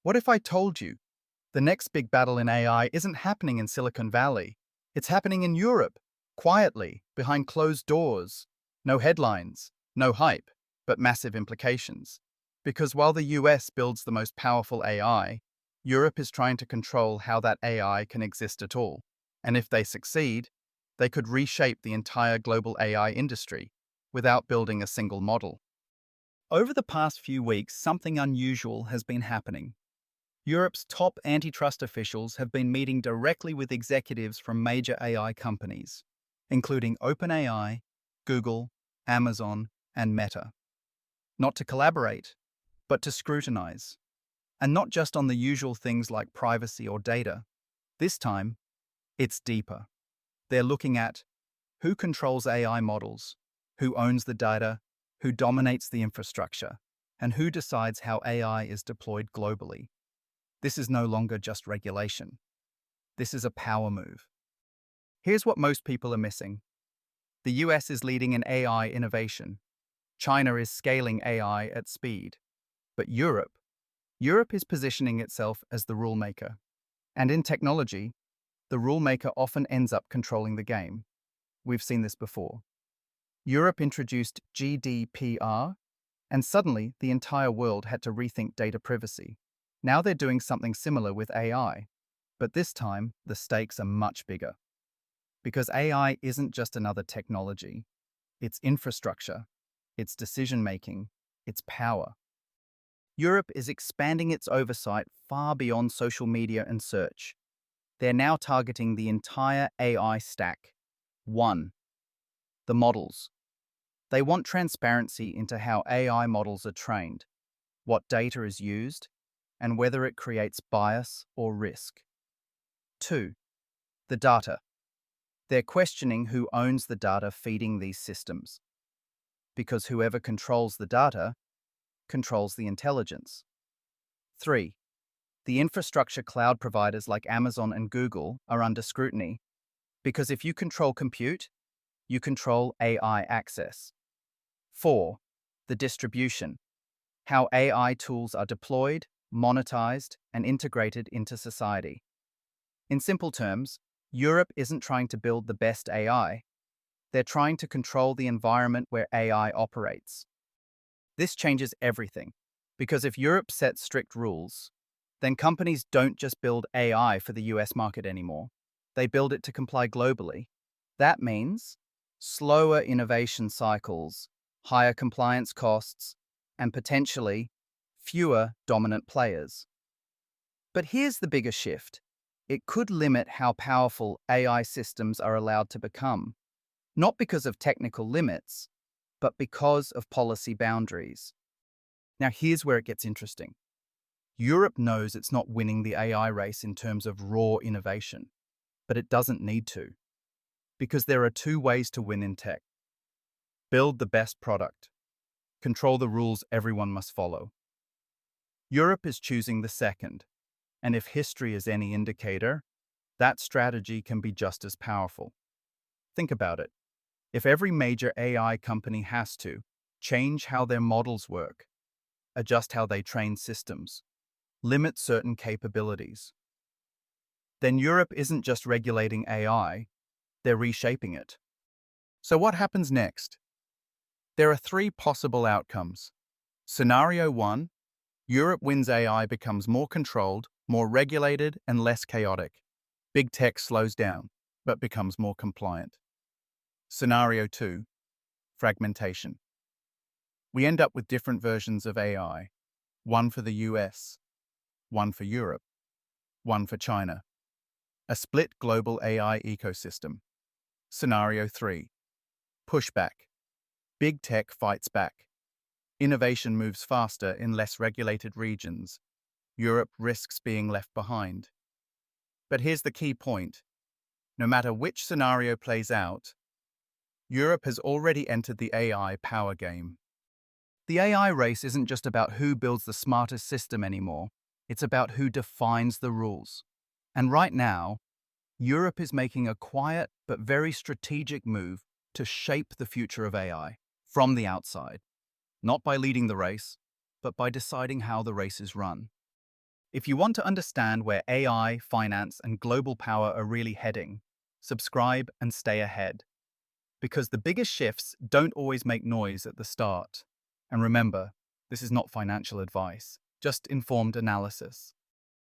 What if I told you the next big battle in AI isn't happening in Silicon Valley? It's happening in Europe, quietly, behind closed doors. No headlines, no hype, but massive implications. Because while the US builds the most powerful AI, Europe is trying to control how that AI can exist at all. And if they succeed, they could reshape the entire global AI industry without building a single model. Over the past few weeks, something unusual has been happening. Europe's top antitrust officials have been meeting directly with executives from major AI companies, including OpenAI, Google, Amazon, and Meta. Not to collaborate, but to scrutinize. And not just on the usual things like privacy or data. This time, it's deeper. They're looking at who controls AI models, who owns the data, who dominates the infrastructure, and who decides how AI is deployed globally. This is no longer just regulation. This is a power move. Here's what most people are missing. The US is leading in AI innovation. China is scaling AI at speed. But Europe is positioning itself as the rule maker. And in technology, the rule maker often ends up controlling the game. We've seen this before. Europe introduced GDPR, and suddenly the entire world had to rethink data privacy. Now they're doing something similar with AI, but this time the stakes are much bigger. Because AI isn't just another technology, it's infrastructure, it's decision-making, it's power. Europe is expanding its oversight far beyond social media and search. They're now targeting the entire AI stack. 1. The models. They want transparency into how AI models are trained, what data is used, and whether it creates bias or risk. 2. The data. They're questioning who owns the data feeding these systems. Because whoever controls the data controls the intelligence. 3. The infrastructure cloud providers like Amazon and Google are under scrutiny. Because if you control compute, you control AI access. 4. The distribution. How AI tools are deployed, monetized, and integrated into society. In simple terms, Europe isn't trying to build the best AI. They're trying to control the environment where AI operates. This changes everything, because if Europe sets strict rules, then companies don't just build AI for the US market anymore. They build it to comply globally. That means slower innovation cycles, higher compliance costs, and potentially fewer dominant players. But here's the bigger shift. It could limit how powerful AI systems are allowed to become, not because of technical limits, but because of policy boundaries. Now here's where it gets interesting. Europe knows it's not winning the AI race in terms of raw innovation, but it doesn't need to. Because there are two ways to win in tech. Build the best product. Control the rules everyone must follow. Europe is choosing the second, and if history is any indicator, that strategy can be just as powerful. Think about it. If every major AI company has to change how their models work, adjust how they train systems, limit certain capabilities, then Europe isn't just regulating AI, they're reshaping it. So what happens next? There are three possible outcomes. Scenario 1, Europe wins AI becomes more controlled, more regulated, and less chaotic. Big tech slows down, but becomes more compliant. Scenario 2, fragmentation. We end up with different versions of AI, one for the US, one for Europe, one for China. A split global AI ecosystem. Scenario 3, pushback. Big tech fights back. Innovation moves faster in less regulated regions. Europe risks being left behind. But here's the key point. No matter which scenario plays out, Europe has already entered the AI power game. The AI race isn't just about who builds the smartest system anymore. It's about who defines the rules. And right now, Europe is making a quiet but very strategic move to shape the future of AI from the outside. Not by leading the race, but by deciding how the race is run. If you want to understand where AI, finance, and global power are really heading, subscribe and stay ahead. Because the biggest shifts don't always make noise at the start. And remember, this is not financial advice, just informed analysis.